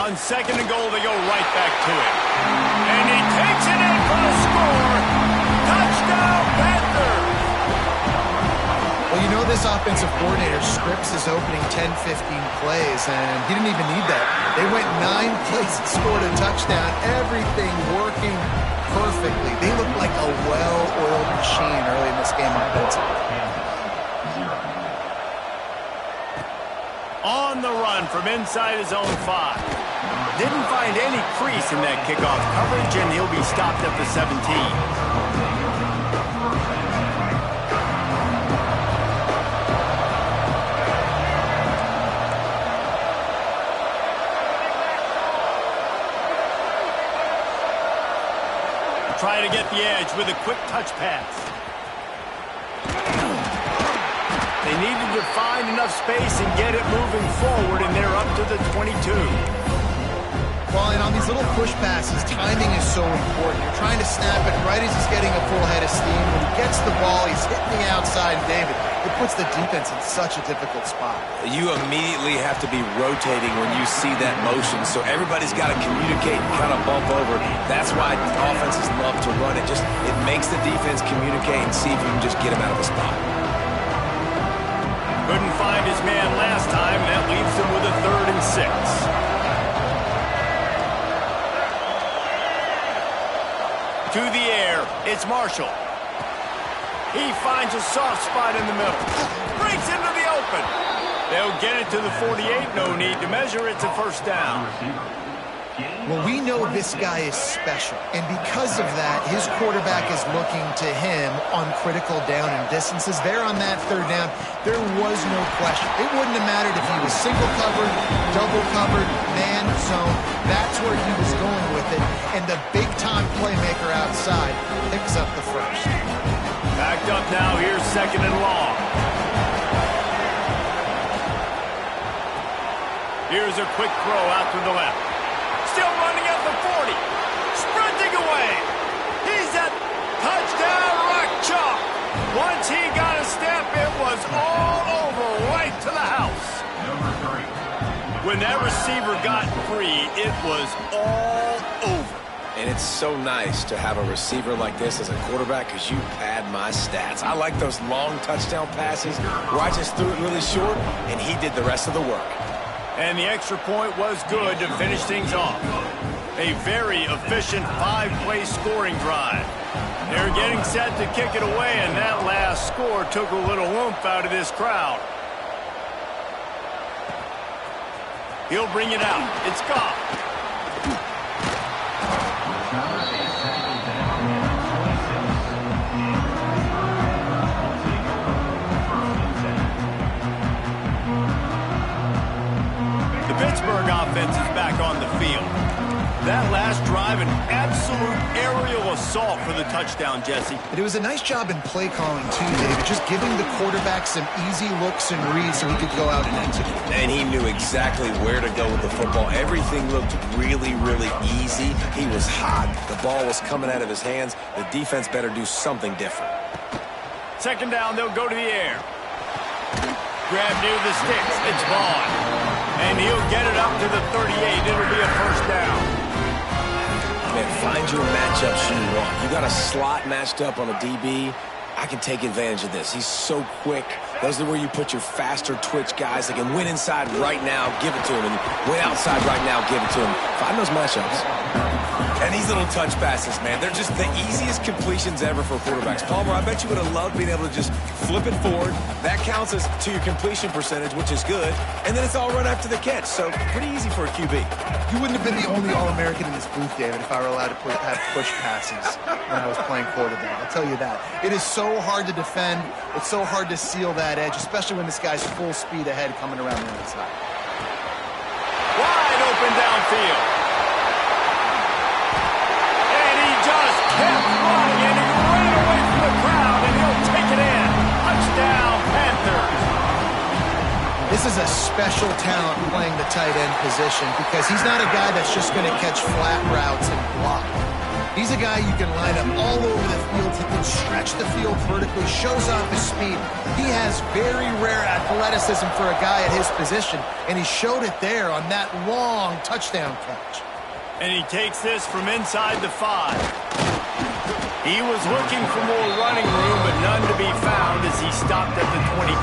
On second and goal, they go right back to it. And he takes it in for the score. Touchdown, Panthers! Well, you know this offensive coordinator scripts his opening 10, 15 plays, and he didn't even need that. They went 9 plays and scored a touchdown. Everything working perfectly. They looked like a well-oiled machine early in this game offensively. On the run from inside his own 5. Didn't find any crease in that kickoff coverage, and he'll be stopped at the 17. Try to get the edge with a quick touch pass. They needed to find enough space and get it moving forward, and they're up to the 22. Well, and on these little push passes, timing is so important. You're trying to snap it right as he's getting a full head of steam. When he gets the ball, he's hitting the outside, David. It puts the defense in such a difficult spot. You immediately have to be rotating when you see that motion, so everybody's got to communicate and kind of bump over. That's why offenses love to run it. It makes the defense communicate and see if you can just get him out of the spot. Couldn't find his man last time. That leaves him with a 3rd and 6. To the air, it's Marshall. He finds a soft spot in the middle. Breaks into the open. They'll get it to the 48. No need to measure. It's a first down. Well, we know this guy is special, and because of that, his quarterback is looking to him on critical down and distances. There on that 3rd down, there was no question. It wouldn't have mattered if he was single covered, double covered, man zone. That's where he was going with it, and the big-time playmaker outside picks up the first. Backed up now. Here's 2nd and long. Here's a quick throw out to the left. Still running at the 40. Sprinting away. He's at touchdown, rock chalk. Once he got a step, it was all over right to the house. When that receiver got free, it was all over. And it's so nice to have a receiver like this as a quarterback because you pad my stats. I like those long touchdown passes where I just threw it really short, and he did the rest of the work. And the extra point was good to finish things off. A very efficient 5-play scoring drive. They're getting set to kick it away, and that last score took a little oomph out of this crowd. He'll bring it out. It's gone. Pittsburgh offense is back on the field. That last drive, an absolute aerial assault for the touchdown, Jesse. It was a nice job in play calling, too, David, just giving the quarterback some easy looks and reads so he could go out and execute. And he knew exactly where to go with the football. Everything looked really, really easy. He was hot. The ball was coming out of his hands. The defense better do something different. 2nd down, they'll go to the air. Grab near the sticks. It's Vaughn. And he'll get it up to the 38. It'll be a first down. Man, find your matchups you want. You got a slot matched up on a DB. I can take advantage of this. He's so quick. Those are where you put your faster twitch guys that can win inside right now, give it to him, and win outside right now, give it to him. Find those matchups. And these little touch passes, man, they're just the easiest completions ever for quarterbacks. Palmer, I bet you would have loved being able to just flip it forward. That counts as to your completion percentage, which is good. And then it's all run after the catch, so pretty easy for a QB. You wouldn't have been the only All-American in this booth, David, if I were allowed to have push passes when I was playing quarterback. I'll tell you that. It is so hard to defend. It's so hard to seal that edge, especially when this guy's full speed ahead coming around the outside. Wide open downfield. And he just kept running, and he ran away from the crowd, and he'll take it in. Touchdown, Panthers. This is a special talent playing the tight end position because he's not a guy that's just going to catch flat routes and block. He's a guy you can line up all over the field. He can stretch stretch the field vertically, shows off his speed. He has very rare athleticism for a guy at his position, and he showed it there on that long touchdown catch. And he takes this from inside the 5. He was looking for more running room, but none to be found as he stopped at the 23.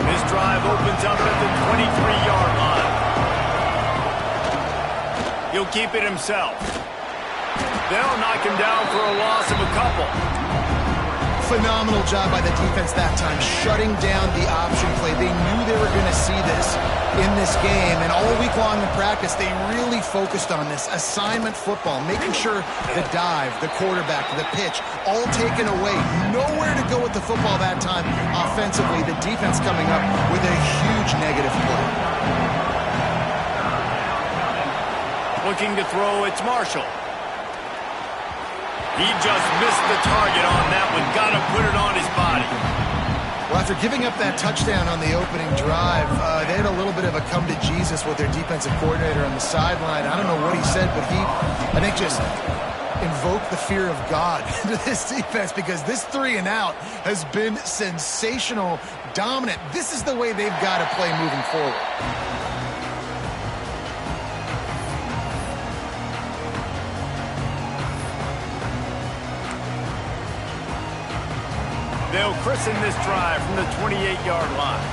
This drive opens up at the 23-yard line. He'll keep it himself. They'll knock him down for a loss of a couple. Phenomenal job by the defense that time, shutting down the option play. They knew they were going to see this in this game, and all week long in practice, they really focused on this assignment football, making sure the dive, the quarterback, the pitch, all taken away. Nowhere to go with the football that time offensively. The defense coming up with a huge negative play. Looking to throw, it's Marshall. He just missed the target on that one. Got to put it on his body. Well, after giving up that touchdown on the opening drive, they had a little bit of a come to Jesus with their defensive coordinator on the sideline. I don't know what he said, but he, I think, just invoked the fear of God into this defense, because this 3 and out has been sensational, dominant. This is the way they've got to play moving forward. They'll christen this drive from the 28-yard line.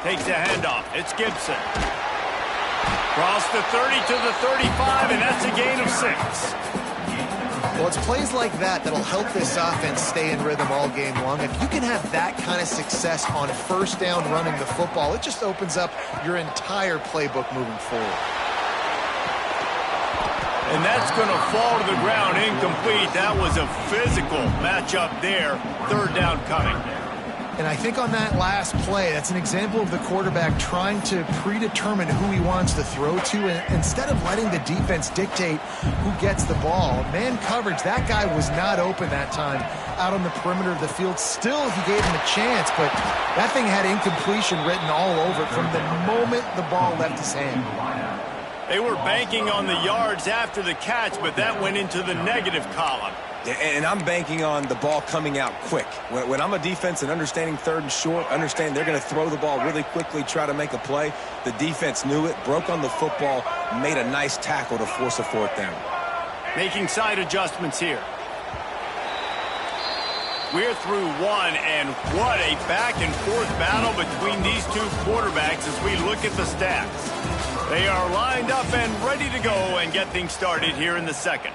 Takes a handoff. It's Gibson. Cross the 30 to the 35, and that's a gain of 6. Well, it's plays like that that'll help this offense stay in rhythm all game long. If you can have that kind of success on first down running the football, it just opens up your entire playbook moving forward. And that's going to fall to the ground incomplete. That was a physical matchup there. 3rd down coming. And I think on that last play, that's an example of the quarterback trying to predetermine who he wants to throw to, and instead of letting the defense dictate who gets the ball. Man coverage, that guy was not open that time out on the perimeter of the field. Still, he gave him a chance, but that thing had incompletion written all over it from the moment the ball left his hand. They were banking on the yards after the catch, but that went into the negative column. And I'm banking on the ball coming out quick. When I'm a defense and understanding 3rd and short, understand they're going to throw the ball really quickly, try to make a play. The defense knew it, broke on the football, made a nice tackle to force a 4th down. Making side adjustments here. We're through 1, and what a back-and-forth battle between these two quarterbacks as we look at the stats. They are lined up and ready to go and get things started here in the 2nd.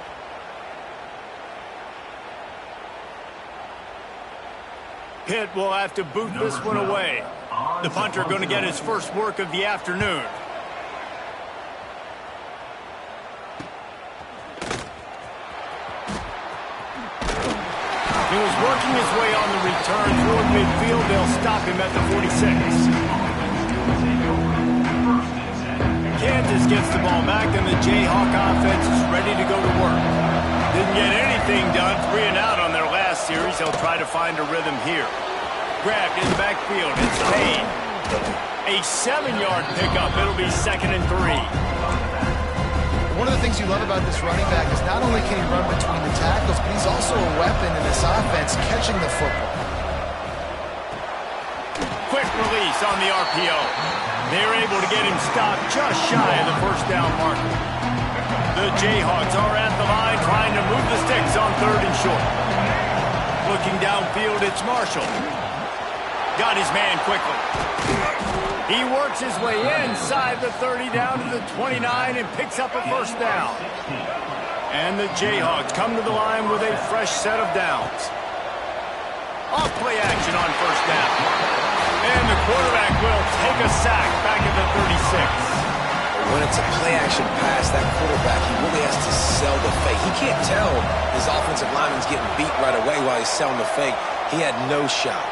Pitt will have to boot this one away. The punter going to get his first work of the afternoon. He was working his way on the return toward midfield. They'll stop him at the 46. Kansas gets the ball back, and the Jayhawk offense is ready to go to work. Didn't get anything done, 3 and out on their last series. They'll try to find a rhythm here. Grabbed in the backfield. It's Payne. A 7-yard pickup. It'll be 2nd and 3. One of the things you love about this running back is not only can he run between the tackles, but he's also a weapon in this offense catching the football. Quick release on the RPO. They're able to get him stopped just shy of the 1st down marker. The Jayhawks are at the line trying to move the sticks on 3rd and short. Looking downfield, it's Marshall. Got his man quickly. He works his way inside the 30 down to the 29 and picks up a 1st down. And the Jayhawks come to the line with a fresh set of downs. Off play action on 1st down. And the quarterback will take a sack back at the 36. When it's a play-action pass, that quarterback, he really has to sell the fake. He can't tell his offensive lineman's getting beat right away while he's selling the fake. He had no shot.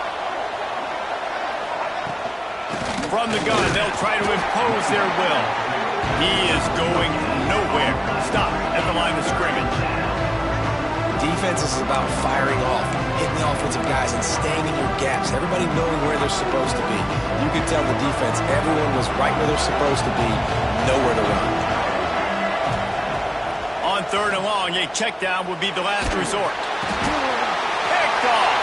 From the gun, they'll try to impose their will. He is going nowhere. Stop at the line of scrimmage. Defense is about firing off, hitting the offensive guys, and staying in your gaps. Everybody knowing where they're supposed to be. You could tell the defense, everyone was right where they're supposed to be, nowhere to run. On 3rd and long, a check down would be the last resort. Picked off.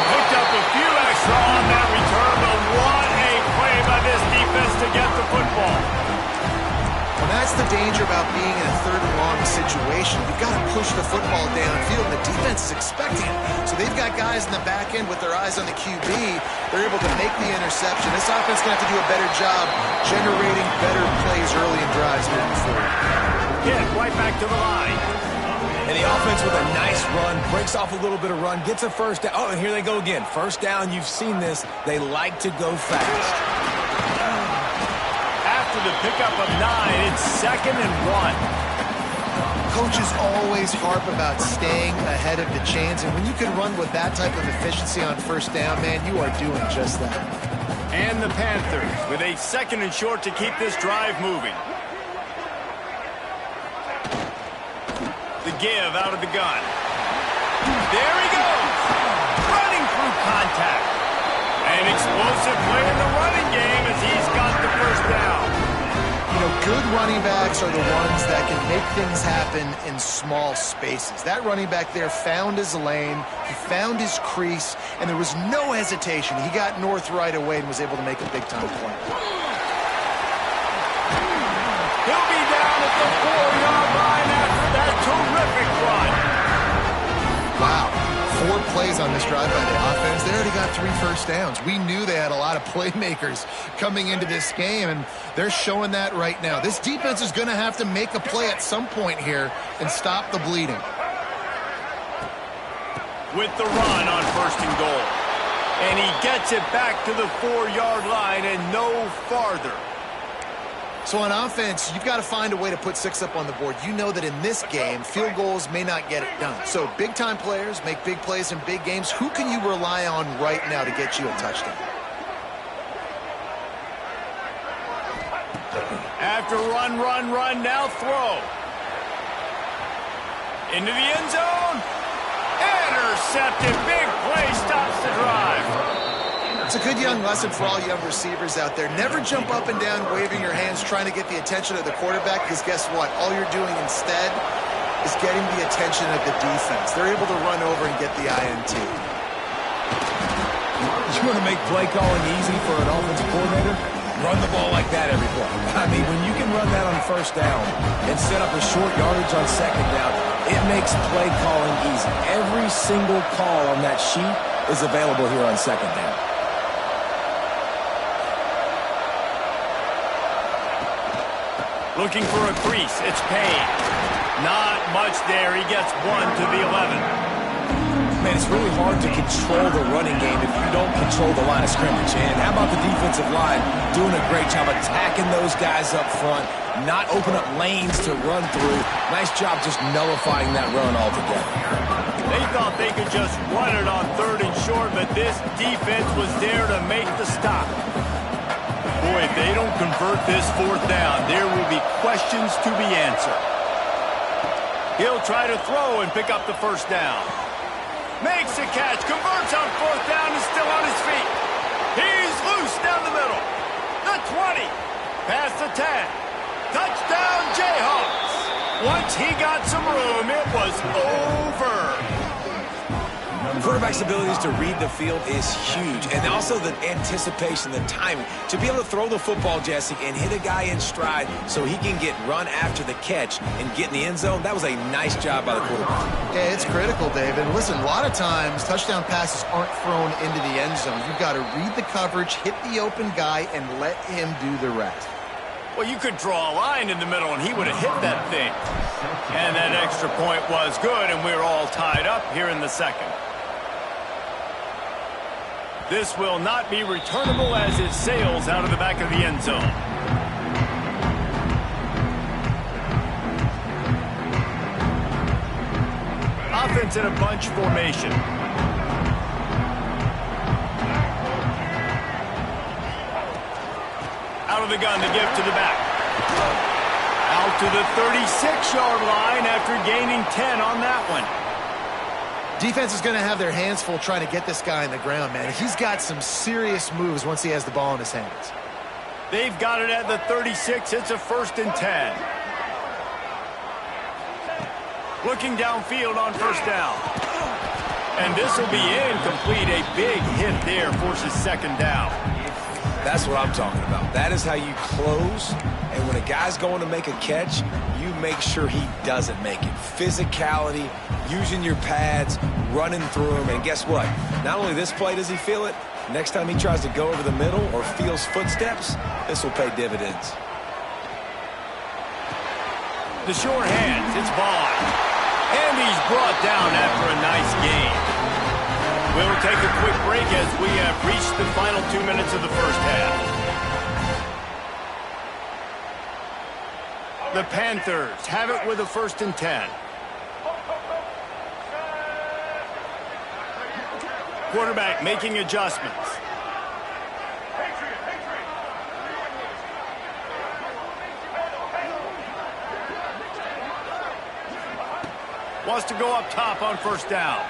Picked up a few extra on that return, but what a play by this defense to get the football. Well, that's the danger about being in a 3rd and long situation. You've got to push the football downfield, and the defense is expecting it. So they've got guys in the back end with their eyes on the QB. They're able to make the interception. This offense is going to have to do a better job generating better plays early in drives moving forward. Yeah, right back to the line. And the offense with a nice run, breaks off a little bit of run, gets a first down. Oh, and here they go again. First down, you've seen this. They like to go fast. After the pickup of 9, it's 2nd and 1. Coaches always harp about staying ahead of the chains, and when you can run with that type of efficiency on first down, man, you are doing just that. And the Panthers with a 2nd and short to keep this drive moving. The give out of the gun. There he goes. Running through contact. An explosive play in the running game as he's got the first down. You know, good running backs are the ones that can make things happen in small spaces. That running back there found his lane, he found his crease, and there was no hesitation. He got north right away and was able to make a big-time play. He'll be down at the 4-yard line after that terrific run. Wow. 4 plays on this drive by the offense. They already got 3 first downs. We knew they had a lot of playmakers coming into this game, and they're showing that right now. This defense is going to have to make a play at some point here and stop the bleeding. With the run on 1st and goal. And he gets it back to the 4-yard line and no farther. So on offense, you've got to find a way to put 6 up on the board. You know that in this game, field goals may not get it done. So big-time players make big plays in big games. Who can you rely on right now to get you a touchdown? After run, now throw. Into the end zone. Intercepted. Big play stops the drive. It's a good young lesson for all young receivers out there. Never jump up and down waving your hands trying to get the attention of the quarterback, because guess what? All you're doing instead is getting the attention of the defense. They're able to run over and get the INT. You want to make play calling easy for an offensive coordinator? Run the ball like that every play. I mean, when you can run that on 1st down and set up a short yardage on 2nd down, it makes play calling easy. Every single call on that sheet is available here on 2nd down. Looking for a crease. It's Payne. Not much there. He gets 1 to the 11. Man, it's really hard to control the running game if you don't control the line of scrimmage. And how about the defensive line doing a great job attacking those guys up front, not open up lanes to run through. Nice job just nullifying that run altogether. They thought they could just run it on 3rd and short, but this defense was there to make the stop. Boy, if they don't convert this 4th down, there will be questions to be answered. He'll try to throw and pick up the first down. Makes a catch, converts on 4th down, and still on his feet. He's loose down the middle. The 20, past the 10. Touchdown, Jayhawks. Once he got some room, it was over. The quarterback's abilities to read the field is huge, and also the anticipation, the timing. To be able to throw the football, Jesse, and hit a guy in stride so he can get run after the catch and get in the end zone, that was a nice job by the quarterback. Yeah, it's critical, David. And listen, a lot of times touchdown passes aren't thrown into the end zone. You've got to read the coverage, hit the open guy, and let him do the rest. Well, you could draw a line in the middle, and he would have hit that thing. And that extra point was good, and we're all tied up here in the 2nd. This will not be returnable as it sails out of the back of the end zone. Offense in a bunch formation. Out of the gun, the give to the back. Out to the 36-yard line after gaining 10 on that one. Defense is going to have their hands full trying to get this guy on the ground, man. He's got some serious moves once he has the ball in his hands. They've got it at the 36. It's a 1st and 10. Looking downfield on first down. And this will be incomplete. A big hit there forces second down. That's what I'm talking about. That is how you close. And when a guy's going to make a catch, you make sure he doesn't make it. Physicality, using your pads, running through him. And guess what? Not only this play does he feel it, next time he tries to go over the middle or feels footsteps, this will pay dividends. The short hands, it's Bond. And he's brought down after a nice gain. We'll take a quick break as we have reached the final 2 minutes of the first half. The Panthers have it with a 1st and 10. Quarterback making adjustments. Wants to go up top on first down.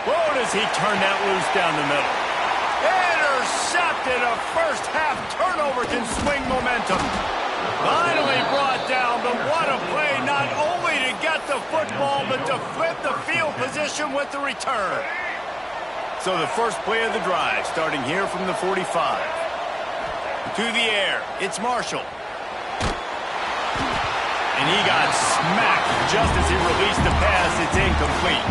Whoa, does he turn that loose down the middle. Intercepted. A first half turnover can swing momentum. Finally brought down, but what a play, not only to get the football, but to flip the field position with the return. So the first play of the drive, starting here from the 45. To the air, it's Marshall. And he got smacked just as he released the pass. It's incomplete.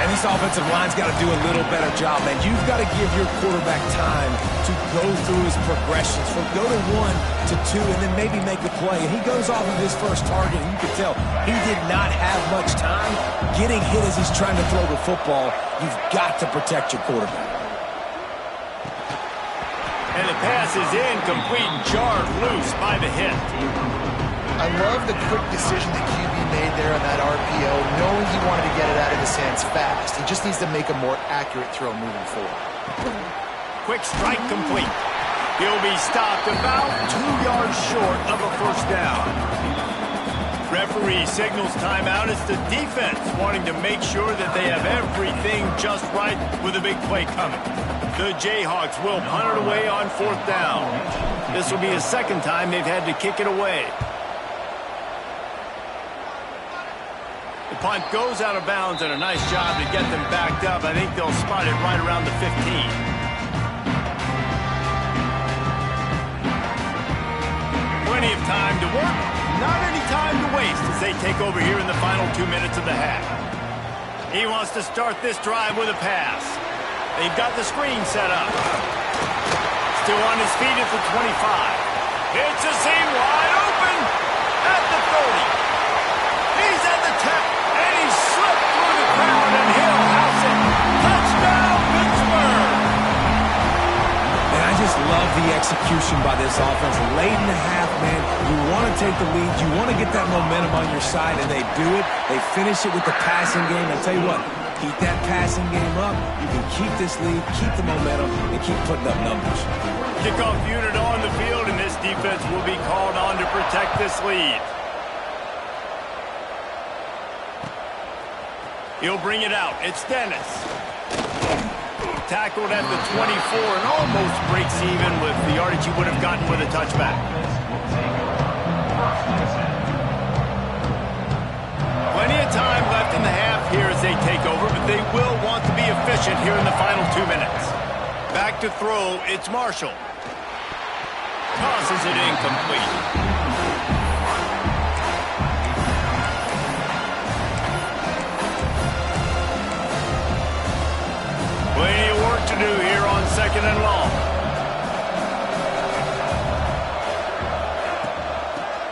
And this offensive line's got to do a little better job, man. You've got to give your quarterback time to go through his progressions. From go to 1 to 2 and then maybe make a play. And he goes off of his first target, and you can tell he did not have much time. Getting hit as he's trying to throw the football, you've got to protect your quarterback. And the pass is incomplete, jarred loose by the hit. I love the quick decision that QB made there on that RPO, knowing he wanted to get it out of his hands fast. He just needs to make a more accurate throw moving forward. Quick strike complete. He'll be stopped about 2 yards short of a first down. Referee signals timeout. It's the defense wanting to make sure that they have everything just right with a big play coming. The Jayhawks will punt it away on 4th down. This will be the second time they've had to kick it away. The punt goes out of bounds, and a nice job to get them backed up. I think they'll spot it right around the 15. Plenty of time to work, not any time to waste as they take over here in the final 2 minutes of the half. He wants to start this drive with a pass. They've got the screen set up. Still on his feet at the 25. It's a seam wide open at the 30. He's at the 10. And he slipped through the crowd, and he'll house it. Touchdown, Pittsburgh! And I just love the execution by this offense. Late in the half, man, you want to take the lead. You want to get that momentum on your side, and they do it. They finish it with the passing game. I'll tell you what, keep that passing game up. You can keep this lead, keep the momentum, and keep putting up numbers. Kickoff unit on the field, and this defense will be called on to protect this lead. He'll bring it out. It's Dennis. Tackled at the 24 and almost breaks even with the yardage he would have gotten with a touchback. Plenty of time left in the half here as they take over, but they will want to be efficient here in the final 2 minutes. Back to throw, it's Marshall. Tosses it incomplete. Plenty of work to do here on 2nd and long.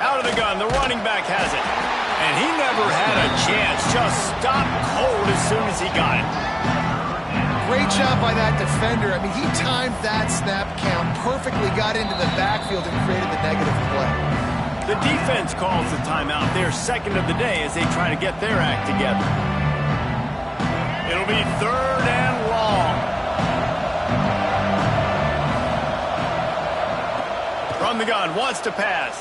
Out of the gun, the running back has it. And he never had a chance, just stopped cold as soon as he got it. Great job by that defender. I mean, he timed that snap count perfectly, got into the backfield and created the negative play. The defense calls the timeout. Their second of the day as they try to get their act together. It'll be 3rd and long. From the gun, wants to pass.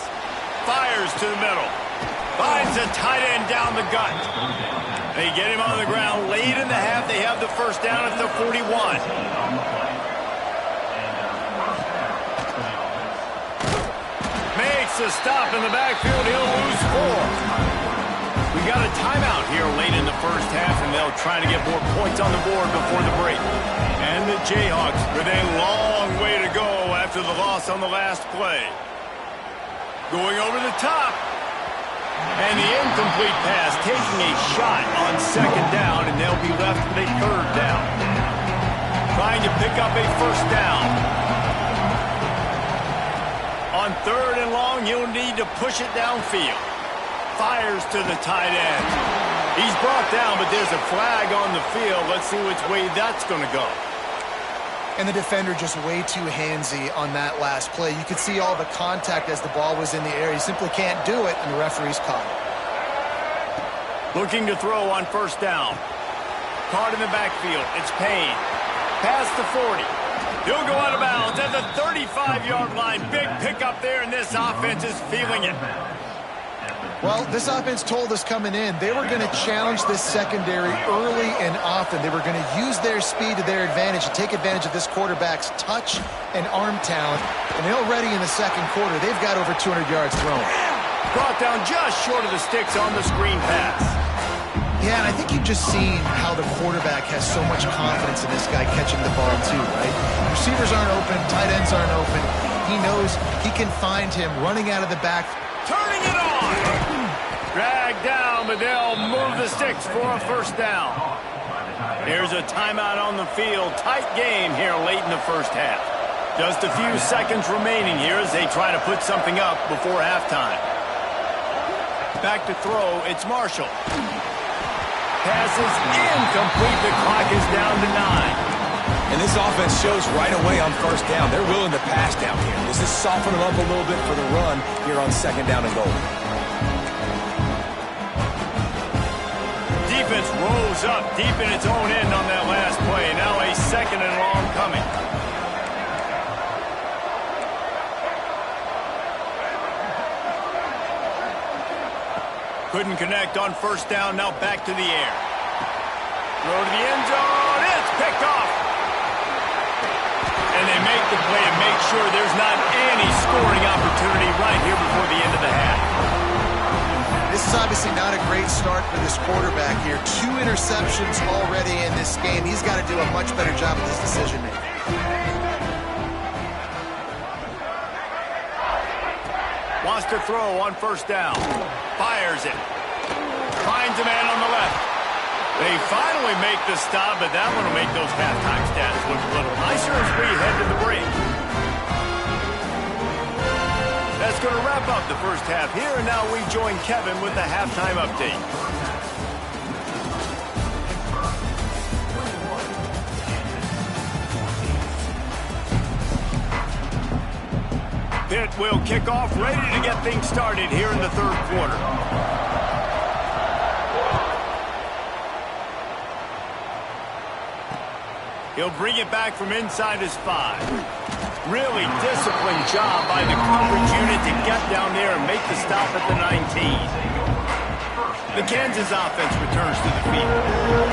Fires to the middle. Finds a tight end down the gut. They get him on the ground late in the half. They have the first down at the 41. Makes a stop in the backfield. He'll lose 4. We got a first half, and they'll try to get more points on the board before the break. And the Jayhawks with a long way to go after the loss on the last play. Going over the top. And the incomplete pass, taking a shot on second down, and they'll be left with a third down. Trying to pick up a first down. On third and long, you'll need to push it downfield. Fires to the tight end. He's brought down, but there's a flag on the field. Let's see which way that's going to go. And the defender just way too handsy on that last play. You could see all the contact as the ball was in the air. He simply can't do it, and the referee's caught it. Looking to throw on first down. Caught in the backfield. It's Payne. Past the 40. He'll go out of bounds at the 35-yard line. Big pickup there, and this offense is feeling it. Well, this offense told us coming in they were going to challenge this secondary early and often. They were going to use their speed to their advantage and take advantage of this quarterback's touch and arm talent. And already in the second quarter, they've got over 200 yards thrown. Brought down just short of the sticks on the screen pass. Yeah, and I think you've just seen how the quarterback has so much confidence in this guy catching the ball too, right? Receivers aren't open, tight ends aren't open. He knows he can find him running out of the back. Turning it on! Dragged down, but they'll move the sticks for a first down. There's a timeout on the field. Tight game here late in the first half. Just a few seconds remaining here as they try to put something up before halftime. Back to throw, it's Marshall. Pass is incomplete. The clock is down to 9. And this offense shows right away on first down. They're willing to pass down here. Does this soften them up a little bit for the run here on second down and goal? Defense rolls up deep in its own end on that last play. Now a second and long coming. Couldn't connect on first down. Now back to the air. Throw to the end zone. It's picked off. And they make the play and make sure there's not any scoring opportunity right here before the end of the half. This is obviously not a great start for this quarterback here. 2 interceptions already in this game. He's got to do a much better job of this decision making. Wants to throw on first down. Fires it. Finds a man on the left. They finally make the stop, but that one will make those halftime stats look a little nicer as we head to the break. That's going to wrap up the first half here, and now we join Kevin with the halftime update. Pitt will kick off, ready to get things started here in the third quarter. He'll bring it back from inside his 5. Really disciplined job by the coverage unit to get down there and make the stop at the 19. The Kansas offense returns to the field.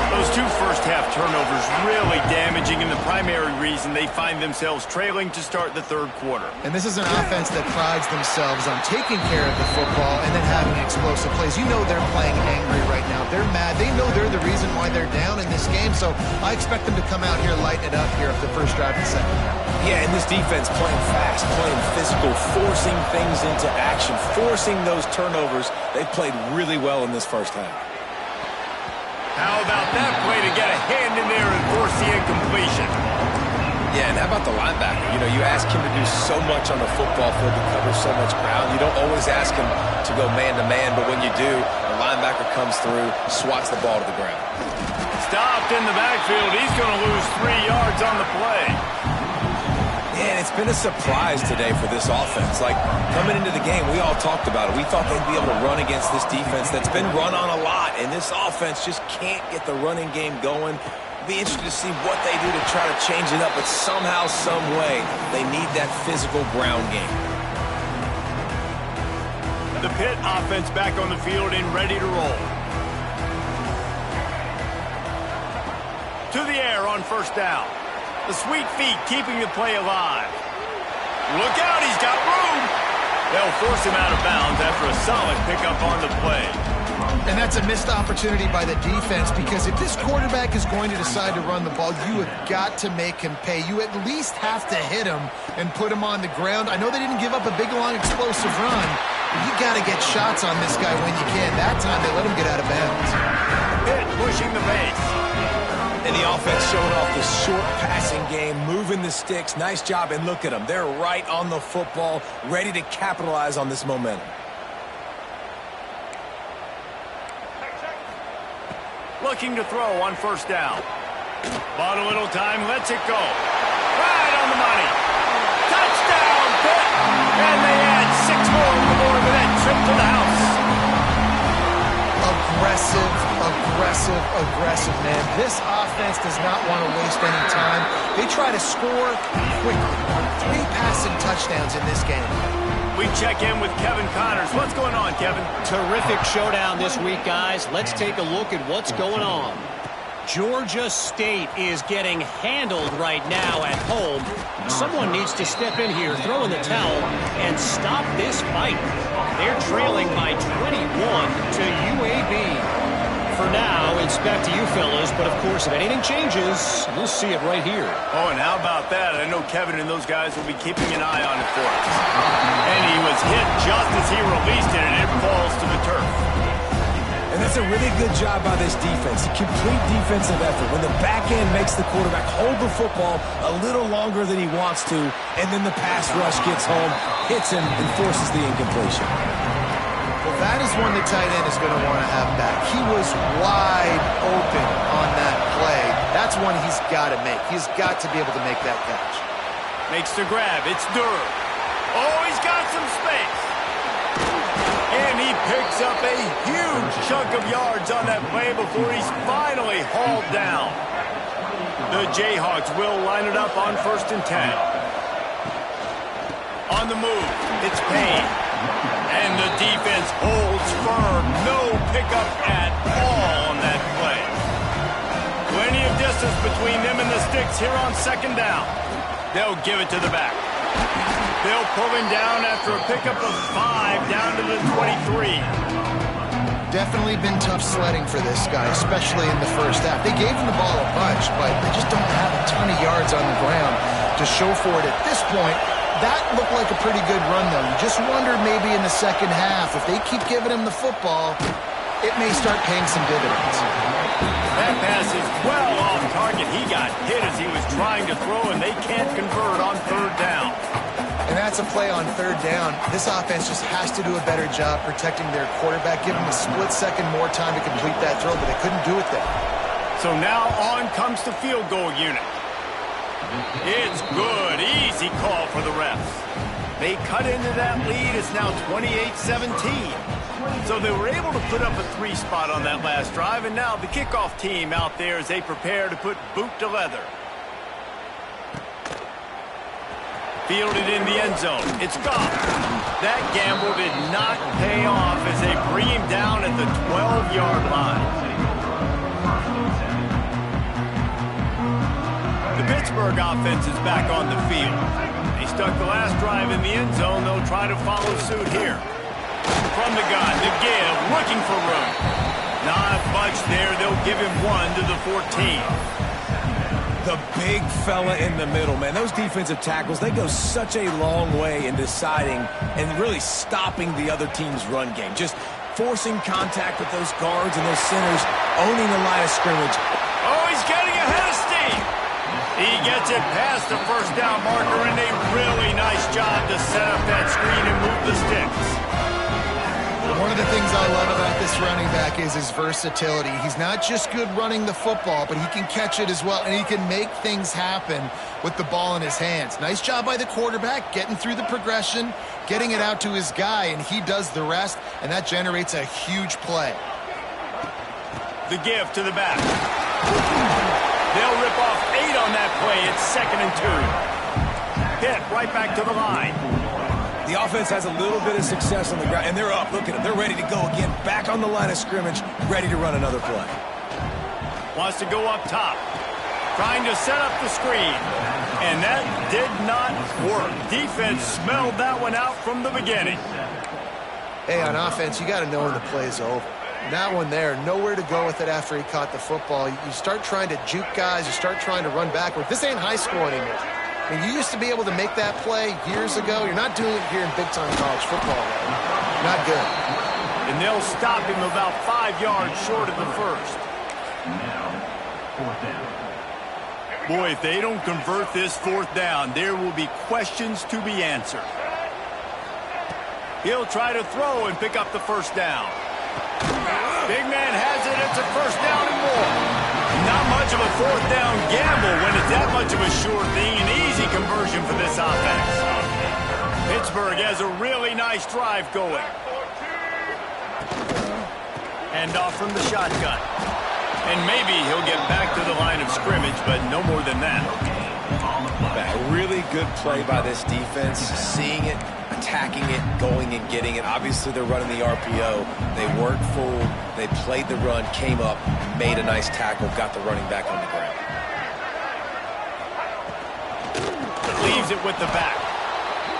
Those 2 first-half turnovers really damaging, and the primary reason they find themselves trailing to start the third quarter. And this is an offense that prides themselves on taking care of the football and then having explosive plays. You know they're playing angry right now. They're mad. They know they're the reason why they're down in this game, so I expect them to come out here, lighten it up here at the first drive of the second half. Yeah, and this defense playing fast, playing physical, forcing things into action, forcing those turnovers. They played really well in this first half. How about that play to get a hand in there and force the incompletion? Yeah, and how about the linebacker? You know, you ask him to do so much on the football field to cover so much ground. You don't always ask him to go man-to-man, but when you do, the linebacker comes through, swats the ball to the ground. Stopped in the backfield. He's going to lose 3 yards on the play. And it's been a surprise today for this offense. Like, coming into the game, we all talked about it. We thought they'd be able to run against this defense that's been run on a lot, and this offense just can't get the running game going. Be interested to see what they do to try to change it up, but somehow, some way, they need that physical ground game. The Pitt offense back on the field and ready to roll. To the air on first down. The sweet feet keeping the play alive. Look out, he's got room. They'll force him out of bounds after a solid pickup on the play. And that's a missed opportunity by the defense, because if this quarterback is going to decide to run the ball, you have got to make him pay. You at least have to hit him and put him on the ground. I know they didn't give up a big, long, explosive run, but you got to get shots on this guy when you can. That time they let him get out of bounds. Hit pushing the base. And the offense showing off the short passing game, moving the sticks. Nice job, and look at them. They're right on the football, ready to capitalize on this momentum. Looking to throw on first down. Bought a little time, lets it go. Right on the money. Touchdown, Pitt! And they add 6 more on the board with that trip to the house. Aggressive, man. This offense does not want to waste any time. They try to score quickly. 3 passing touchdowns in this game. We check in with Kevin Connors. What's going on, Kevin? Terrific showdown this week, guys. Let's take a look at what's going on. Georgia State is getting handled right now at home. Someone needs to step in here, throw in the towel, and stop this fight. They're trailing by 21 to UAB. For now, it's back to you fellas, but of course, if anything changes, you'll see it right here. Oh, and how about that? I know Kevin and those guys will be keeping an eye on it for us. And he was hit just as he released it, and it falls to the turf. And that's a really good job by this defense. A complete defensive effort. When the back end makes the quarterback hold the football a little longer than he wants to, and then the pass rush gets home, hits him, and forces the incompletion. Well, that is one the tight end is going to want to have back. He was wide open on that play. That's one he's got to make. He's got to be able to make that catch. Makes the grab. It's Durr. Oh, he's got some space. And he picks up a huge chunk of yards on that play before he's finally hauled down. The Jayhawks will line it up on 1st and 10. On the move, it's Payne. And the defense holds firm. No pickup at all on that play. Plenty of distance between them and the sticks here on 2nd down. They'll give it to the back. They'll pull him down after a pickup of 5 down to the 23. Definitely been tough sledding for this guy, especially in the first half. They gave him the ball a bunch, but they just don't have a ton of yards on the ground to show for it at this point. That looked like a pretty good run, though. You just wonder maybe in the second half, if they keep giving him the football, it may start paying some dividends. That pass is well off target. He got hit as he was trying to throw, and they can't convert on 3rd down. And that's a play on 3rd down. This offense just has to do a better job protecting their quarterback, give him a split second more time to complete that throw, but they couldn't do it there. So now on comes the field goal unit. It's good. Easy call for the refs. They cut into that lead. It's now 28-17. So they were able to put up a 3 spot on that last drive, and now the kickoff team out there as they prepare to put boot to leather. Fielded in the end zone. It's gone. That gamble did not pay off as they bring him down at the 12-yard line. The Pittsburgh offense is back on the field. They stuck the last drive in the end zone. They'll try to follow suit here. From the gun, the give, looking for room. Not much there. They'll give him 1 to the 14. The big fella in the middle, man. Those defensive tackles, they go such a long way in deciding and really stopping the other team's run game. Just forcing contact with those guards and those centers, owning the line of scrimmage. Oh, he's getting ahead of steam. He gets it past the 1st down marker, and a really nice job to set up that screen and move the sticks. One of the things I love about this running back is his versatility. He's not just good running the football, but he can catch it as well, and he can make things happen with the ball in his hands. Nice job by the quarterback, getting through the progression, getting it out to his guy, and he does the rest, and that generates a huge play. The give to the back. They'll rip off 8 on that play. It's 2nd and 2. Hit right back to the line. The offense has a little bit of success on the ground, and they're up. Look at them. They're ready to go again. Back on the line of scrimmage, ready to run another play. Wants to go up top. Trying to set up the screen. And that did not work. Defense smelled that one out from the beginning. Hey, on offense, you got to know when the play is over. That one there, nowhere to go with it after he caught the football. You start trying to juke guys, you start trying to run backward. This ain't high school anymore. I mean, you used to be able to make that play years ago. You're not doing it here in big-time college football, right? Not good. And they'll stop him about 5 yards short of the first. Boy, if they don't convert this fourth down, there will be questions to be answered. He'll try to throw and pick up the first down. Big man has it. It's a first down and more. Not much of a fourth down gamble when it's that much of a sure thing. An easy conversion for this offense. Pittsburgh has a really nice drive going. Hand off from the shotgun. And maybe he'll get back to the line of scrimmage, but no more than that. A really good play by this defense, seeing it, attacking it, going and getting it. Obviously, they're running the RPO. They weren't fooled. They played the run, came up, made a nice tackle, got the running back on the ground. Leaves it with the back.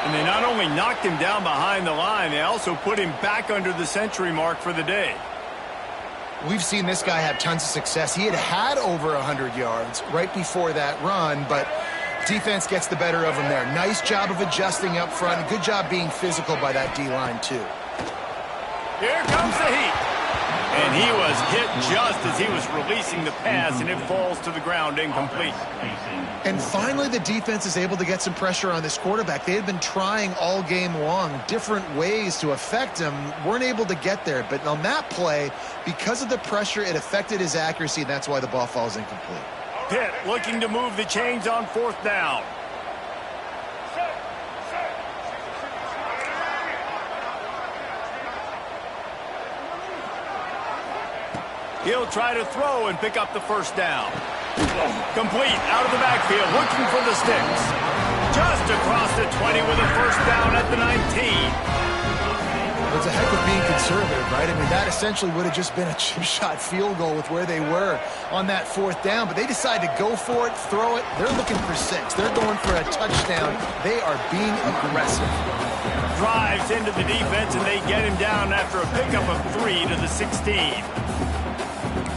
And they not only knocked him down behind the line, they also put him back under the century mark for the day. We've seen this guy have tons of success. He had over 100 yards right before that run, but defense gets the better of him there. Nice job of adjusting up front. Good job being physical by that D-line, too. Here comes the heat. And he was hit just as he was releasing the pass, and it falls to the ground incomplete. And finally, the defense is able to get some pressure on this quarterback. They had been trying all game long different ways to affect him, weren't able to get there. But on that play, because of the pressure, it affected his accuracy, and that's why the ball falls incomplete. Pitt looking to move the chains on fourth down. He'll try to throw and pick up the first down. Complete out of the backfield, looking for the sticks. Just across the 20 with a first down at the 19. It's a heck of being conservative, right? I mean, that essentially would have just been a chip shot field goal with where they were on that fourth down, but they decided to go for it, throw it. They're looking for 6. They're going for a touchdown. They are being aggressive. Drives into the defense, and they get him down after a pickup of 3 to the 16.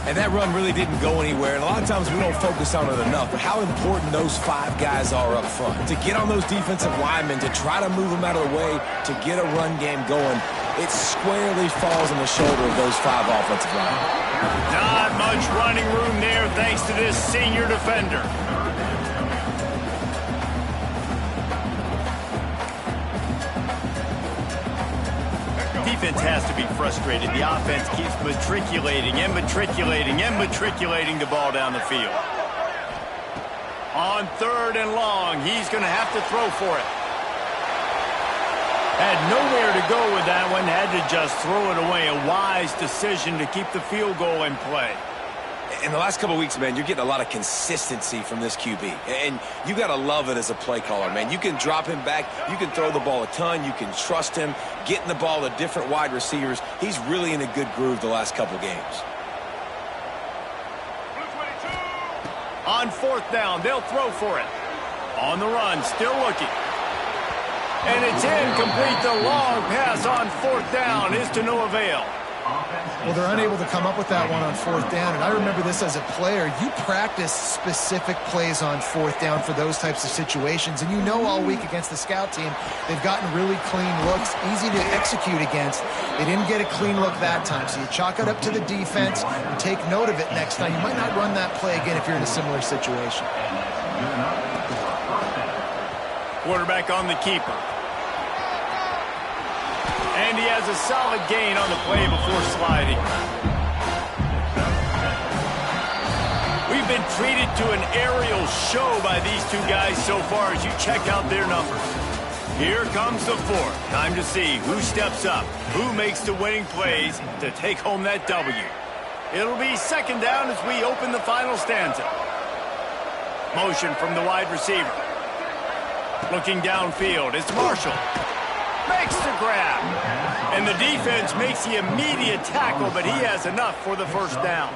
And that run really didn't go anywhere, and a lot of times we don't focus on it enough, but how important those 5 guys are up front. To get on those defensive linemen, to try to move them out of the way, to get a run game going, it squarely falls on the shoulder of those 5 offensive linemen. Not much running room there thanks to this senior defender. Defense has to be frustrated. The offense keeps matriculating and matriculating and matriculating the ball down the field. On 3rd and long, he's going to have to throw for it. Had nowhere to go with that one, had to just throw it away. A wise decision to keep the field goal in play. In the last couple of weeks, man, you're getting a lot of consistency from this QB. And you got to love it as a play caller, man. You can drop him back. You can throw the ball a ton. You can trust him, getting the ball to different wide receivers. He's really in a good groove the last couple games. On 4th down, they'll throw for it. On the run, still looking. And it's incomplete. The long pass on 4th down is to no avail. Well, they're unable to come up with that one on 4th down, and I remember this as a player. You practice specific plays on 4th down for those types of situations, and you know all week against the scout team, they've gotten really clean looks, easy to execute against. They didn't get a clean look that time, so you chalk it up to the defense and take note of it next time. You might not run that play again if you're in a similar situation. Quarterback on the keeper. And he has a solid gain on the play before sliding. We've been treated to an aerial show by these 2 guys so far as you check out their numbers. Here comes the 4th. Time to see who steps up, who makes the winning plays to take home that W. It'll be 2nd down as we open the final stanza. Motion from the wide receiver. Looking downfield, it's Marshall. Makes the grab. And the defense makes the immediate tackle, but he has enough for the first down.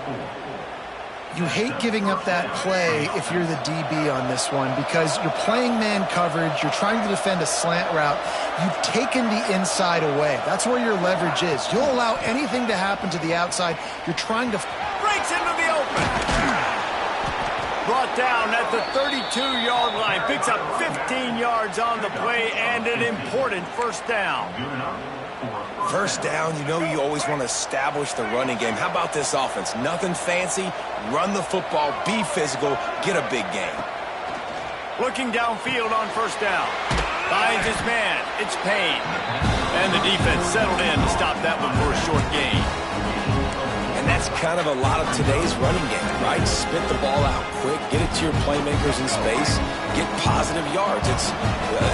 You hate giving up that play if you're the DB on this one because you're playing man coverage. You're trying to defend a slant route. You've taken the inside away. That's where your leverage is. You'll allow anything to happen to the outside. You're trying to... Breaks into the open. Brought down at the 32-yard line. Picks up 15 yards on the play and an important first down. First down, you know you always want to establish the running game. How about this offense? Nothing fancy. Run the football, be physical, get a big gain. Looking downfield on first down. Finds his man. It's Payne. And the defense settled in to stop that one for a short gain. And that's kind of a lot of today's running game, right? Spit the ball out quick, get it to your playmakers in space, get positive yards. It's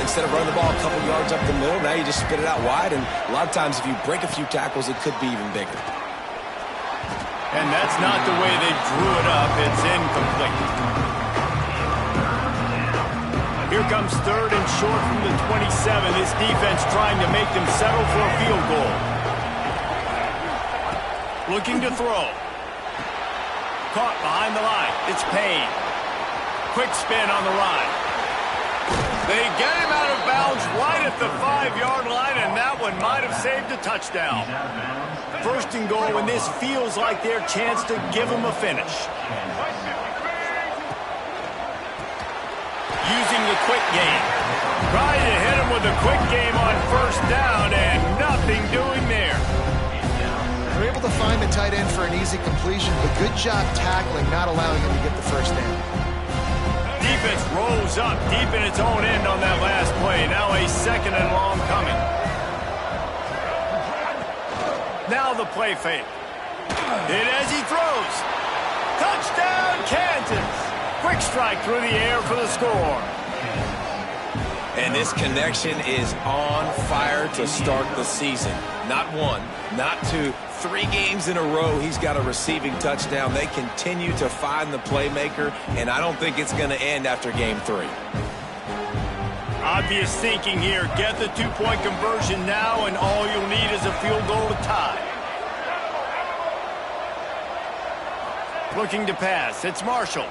instead of running the ball a couple yards up the middle, now you just spit it out wide, and a lot of times if you break a few tackles, it could be even bigger. And that's not the way they drew it up. It's incomplete. Here comes third and short from the 27. This defense trying to make them settle for a field goal. Looking to throw. Caught behind the line. It's Payne. Quick spin on the run. They get him out of bounds right at the 5-yard line, and that one might have saved a touchdown. First and goal, and this feels like their chance to give them a finish. Using the quick game. Trying to hit him with a quick game on first down, and nothing doing there. They're able to find the tight end for an easy completion, but good job tackling, not allowing him to get the first down. Defense rolls up deep in its own end on that last play. Now a second and long coming. Now the play fake. Hit as he throws. Touchdown, Kansas. Quick strike through the air for the score. And this connection is on fire to start the season. Not one, not two, 3 games in a row he's got a receiving touchdown. They continue to find the playmaker, and I don't think it's going to end after game 3. Obvious thinking here. Get the 2-point conversion now, and all you'll need is a field goal to tie. Looking to pass. It's Marshall.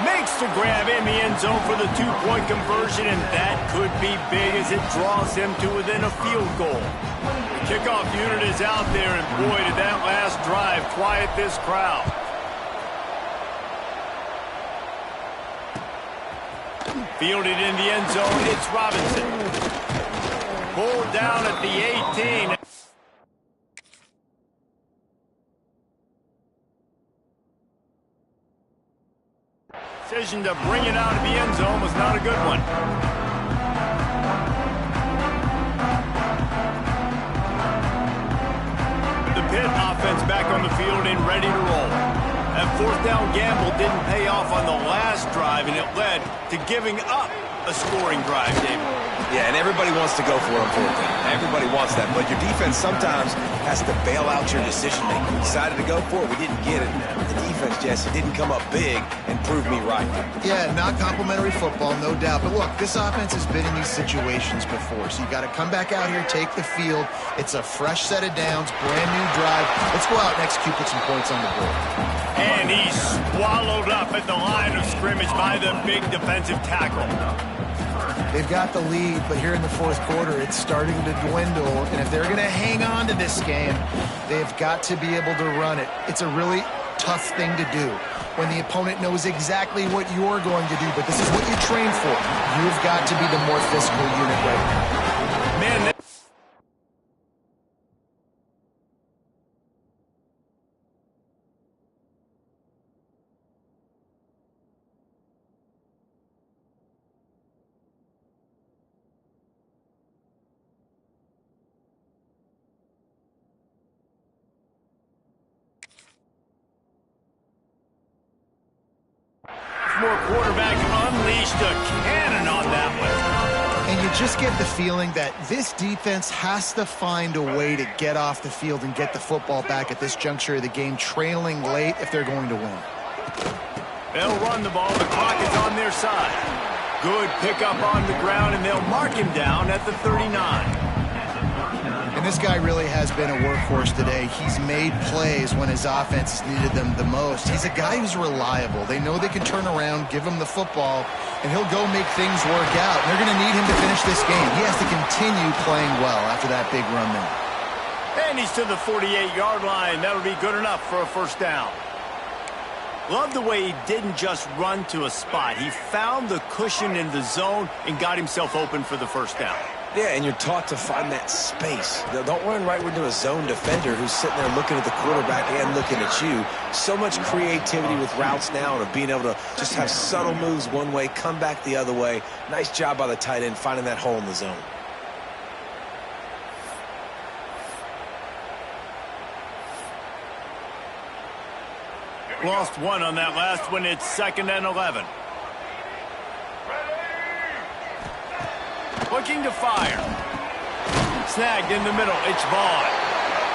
Makes the grab in the end zone for the 2-point conversion, and that could be big as it draws him to within a field goal. The kickoff unit is out there, and boy, did that last drive quiet this crowd. Fielded in the end zone, it's Robinson. Pulled down at the 18. Decision to bring it out of the end zone was not a good one. The Pitt offense back on the field and ready to roll. That fourth down gamble didn't pay off on the last drive, and it led to giving up a scoring drive, David. Yeah, and everybody wants to go for it on fourth down. Everybody wants that, but your defense sometimes has to bail out your decision-making. We decided to go for it. We didn't get it. The defense, Jesse, didn't come up big and prove me right. Yeah, not complimentary football, no doubt. But look, this offense has been in these situations before, so you got to come back out here, take the field. It's a fresh set of downs, brand new drive. Let's go out and execute, put some points on the board. And he's swallowed up at the line of scrimmage by the big defensive tackle. They've got the lead, but here in the fourth quarter, it's starting to dwindle. And if they're going to hang on to this game, they've got to be able to run it. It's a really tough thing to do when the opponent knows exactly what you're going to do, but this is what you train for. You've got to be the more physical unit right now. Man, more quarterback unleashed a cannon on that one. And you just get the feeling that this defense has to find a way to get off the field and get the football back at this juncture of the game, trailing late if they're going to win. They'll run the ball. The clock is on their side. Good pickup on the ground, and they'll mark him down at the 39. And this guy really has been a workhorse today. He's made plays when his offense has needed them the most. He's a guy who's reliable. They know they can turn around, give him the football, and he'll go make things work out. And they're going to need him to finish this game. He has to continue playing well after that big run there. And he's to the 48-yard line. That'll be good enough for a first down. Love the way he didn't just run to a spot. He found the cushion in the zone and got himself open for the first down. Yeah, and you're taught to find that space. Don't run right into a zone defender who's sitting there looking at the quarterback and looking at you. So much creativity with routes now and of being able to just have subtle moves one way, come back the other way. Nice job by the tight end finding that hole in the zone. Lost one on that last one. It's 2nd and 11. Looking to fire. Snagged in the middle. It's Vaughn.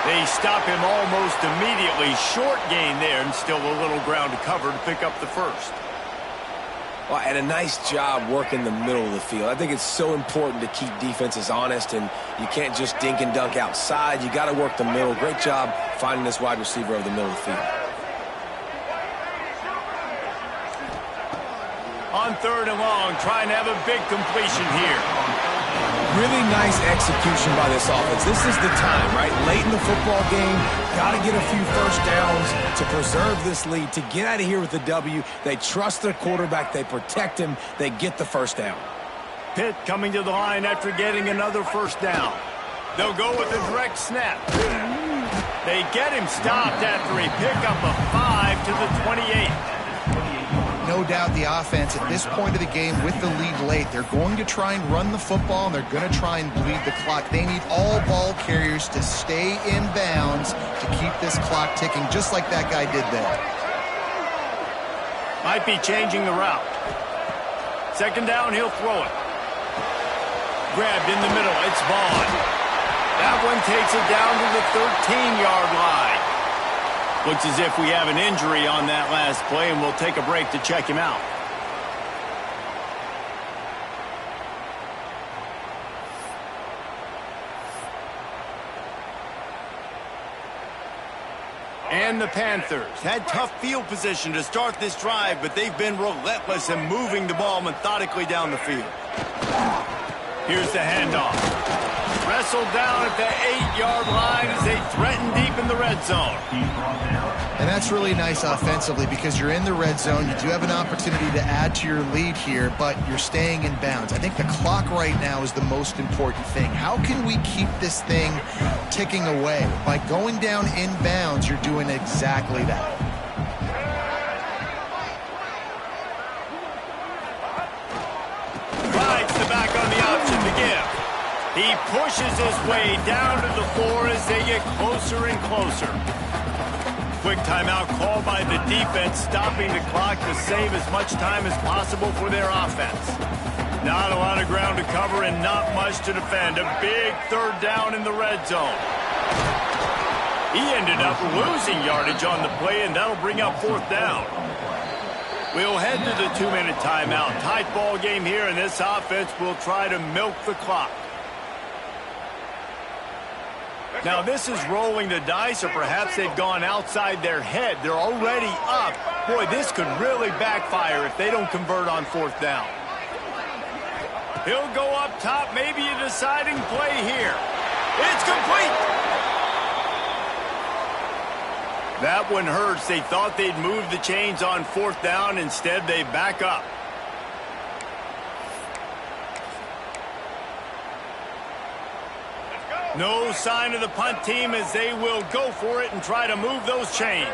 They stop him almost immediately. Short gain there and still a little ground to cover to pick up the first. Well, and a nice job working the middle of the field. I think it's so important to keep defenses honest, and you can't just dink and dunk outside. You got to work the middle. Great job finding this wide receiver over the middle of the field. On 3rd and long, trying to have a big completion here. Really nice execution by this offense. This is the time, right? Late in the football game, got to get a few first downs to preserve this lead, to get out of here with the W. They trust their quarterback. They protect him. They get the first down. Pitt coming to the line after getting another first down. They'll go with a direct snap. They get him stopped after a pickup of 5 to the 28. No doubt the offense at this point of the game with the lead late, they're going to try and run the football, and they're going to try and bleed the clock. They need all ball carriers to stay in bounds to keep this clock ticking, just like that guy did there. Might be changing the route. 2nd down, he'll throw it. Grabbed in the middle, it's Vaughn. That one takes it down to the 13-yard line. Looks as if we have an injury on that last play, and we'll take a break to check him out. And the Panthers had tough field position to start this drive, but they've been relentless in moving the ball methodically down the field. Here's the handoff. Wrestled down at the 8-yard line as they threaten deep in the red zone. And that's really nice offensively because you're in the red zone. You do have an opportunity to add to your lead here, but you're staying in bounds. I think the clock right now is the most important thing. How can we keep this thing ticking away? By going down in bounds, you're doing exactly that. Rides the back on the option to give. He pushes his way down to the floor as they get closer and closer. Quick timeout called by the defense, stopping the clock to save as much time as possible for their offense. Not a lot of ground to cover and not much to defend. A big 3rd down in the red zone. He ended up losing yardage on the play, and that'll bring up 4th down. We'll head to the 2-minute timeout. Tight ball game here, and this offense will try to milk the clock. Now, this is rolling the dice, or perhaps they've gone outside their head. They're already up. Boy, this could really backfire if they don't convert on 4th down. He'll go up top, maybe a deciding play here. It's complete. That one hurts. They thought they'd move the chains on 4th down. Instead, they back up. No sign of the punt team as they will go for it and try to move those chains.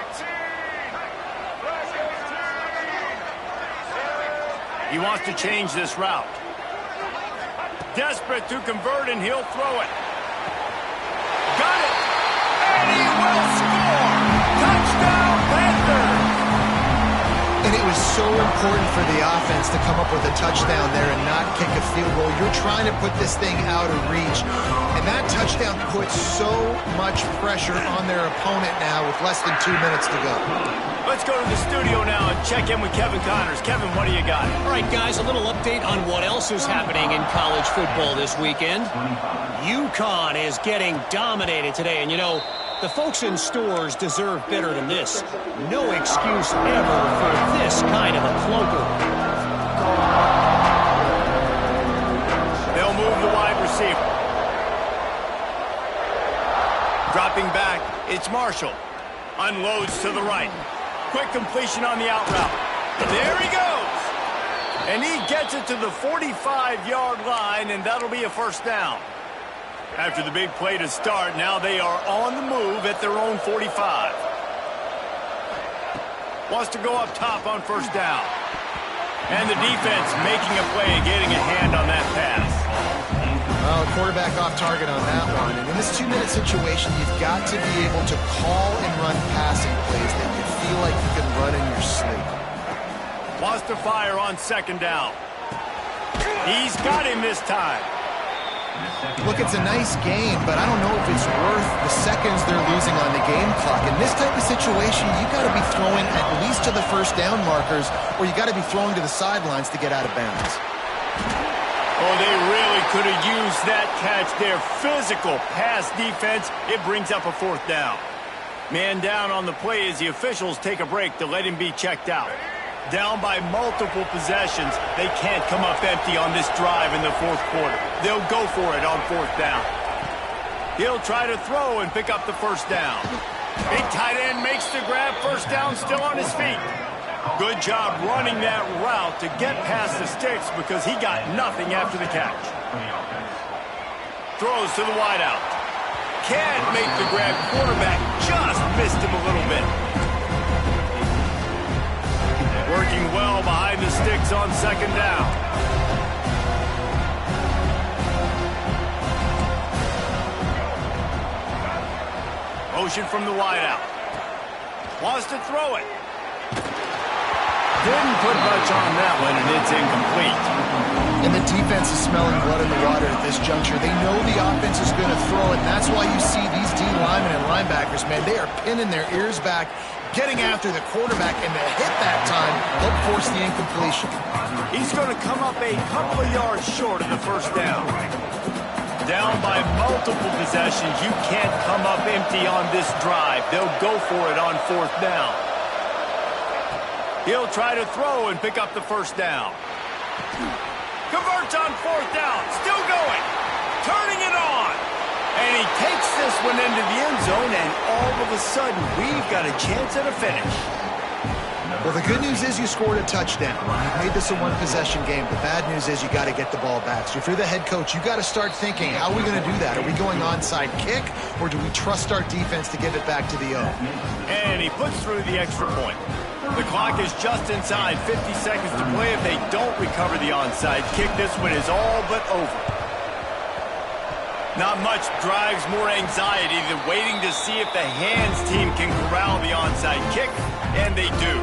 He wants to change this route. Desperate to convert, and he'll throw it. Got it! And he will score! Touchdown, Panthers! And it was so so important for the offense to come up with a touchdown there and not kick a field goal. You're trying to put this thing out of reach. And that touchdown puts so much pressure on their opponent now with less than 2 minutes to go. Let's go to the studio now and check in with Kevin Connors. Kevin, what do you got? All right, guys, a little update on what else is happening in college football this weekend. UConn is getting dominated today, and you know, the folks in stores deserve better than this. No excuse ever for this kind of a clunker. They'll move the wide receiver. Dropping back, it's Marshall. Unloads to the right. Quick completion on the out route. There he goes. And he gets it to the 45-yard line, and that'll be a first down. After the big play to start, now they are on the move at their own 45. Wants to go up top on first down. And the defense making a play and getting a hand on that pass. Well, quarterback off target on that one. And in this 2-minute situation, you've got to be able to call and run passing plays that you feel like you can run in your sleep. Wants to fire on second down. He's got him this time. Look, it's a nice game, but I don't know if it's worth the seconds they're losing on the game clock. In this type of situation, you got to be throwing at least to the first down markers, or you got to be throwing to the sidelines to get out of bounds. Oh, they really could have used that catch there. Physical pass defense. It brings up a fourth down. Man down on the play as the officials take a break to let him be checked out. Down by multiple possessions. They can't come up empty on this drive in the fourth quarter. They'll go for it on fourth down. He'll try to throw and pick up the first down. Big tight end makes the grab. First down, still on his feet. Good job running that route to get past the sticks because he got nothing after the catch. Throws to the wideout. Can't make the grab. Quarterback just missed him a little bit. Working well behind the sticks on second down. Motion from the wideout. Wants to throw it. Didn't put much on that one, and it's incomplete. And the defense is smelling blood in the water at this juncture. They know the offense is going to throw it, and that's why you see these D linemen and linebackers, man, they are pinning their ears back, getting after the quarterback, and to hit that time, help force the incompletion. He's going to come up a couple of yards short of the first down. Down by multiple possessions. You can't come up empty on this drive. They'll go for it on fourth down. He'll try to throw and pick up the first down. Converts on fourth down. Still going. Turning it on. And he takes this one into the end zone, and all of a sudden, we've got a chance at a finish. Well, the good news is you scored a touchdown. You've made this a one-possession game. The bad news is you got to get the ball back. So if you're the head coach, you got to start thinking, how are we going to do that? Are we going onside kick, or do we trust our defense to give it back to the O? And he puts through the extra point. The clock is just inside 50 seconds to play. If they don't recover the onside kick, this one is all but over. Not much drives more anxiety than waiting to see if the hands team can corral the onside kick, and they do.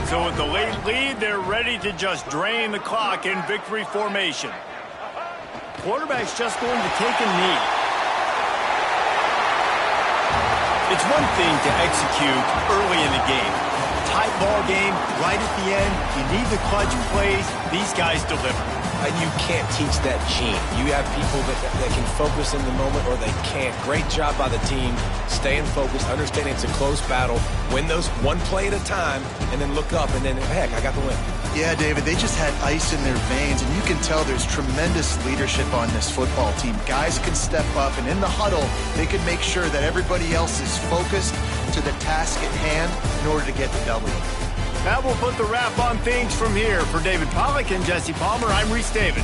So with the late lead, they're ready to just drain the clock in victory formation. Quarterback's just going to take a knee. It's one thing to execute early in the game. Tight ball game, right at the end, you need the clutch plays. These guys deliver. And you can't teach that gene. You have people that can focus in the moment or they can't. Great job by the team, staying focused, understanding it's a close battle, win those one play at a time, and then look up, and then, heck, I got the win. Yeah, David, they just had ice in their veins, and you can tell there's tremendous leadership on this football team. Guys can step up, and in the huddle, they can make sure that everybody else is focused to the task at hand in order to get the W. That will put the wrap on things from here. For David Pollack and Jesse Palmer, I'm Reese David.